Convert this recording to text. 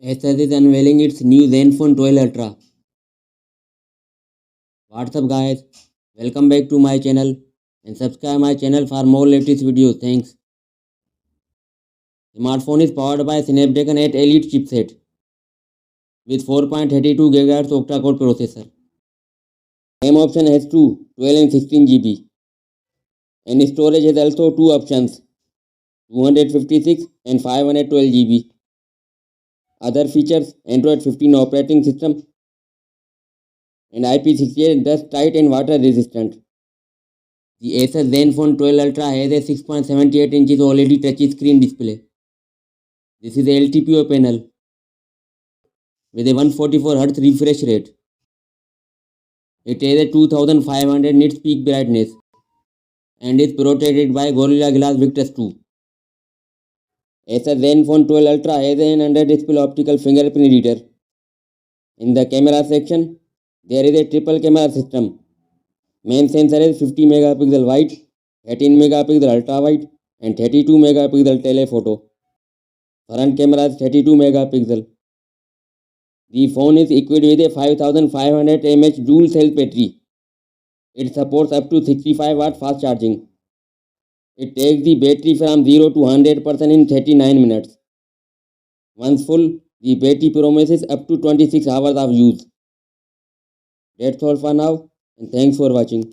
ASUS is unveiling its new Zenfone 12 Ultra. What's up guys? Welcome back to my channel and subscribe my channel for more latest videos. Thanks. Smartphone is powered by Snapdragon 8 Elite chipset with 4.32 GHz octa-core processor. RAM option has two, 12 and 16 GB. And storage has also two options, 256 and 512 GB. Other features, Android 15 operating system and IP68 dust tight and water resistant. The ASUS Zenfone 12 Ultra has a 6.78 inches OLED touchscreen display. This is a LTPO panel with a 144 Hz refresh rate. It has a 2500 nits peak brightness and is protected by Gorilla Glass Victus 2. ASUS Zenfone 12 Ultra has an under-display optical fingerprint reader. In the camera section, there is a triple camera system. Main sensor is 50 megapixel wide, 13 megapixel ultra wide and 32 megapixel telephoto. Front camera is 32 megapixel. The phone is equipped with a 5500 mAh dual cell battery. It supports up to 65 watt fast charging. It takes the battery from 0 to 100% in 39 minutes. Once full, the battery promises up to 26 hours of use. That's all for now and thanks for watching.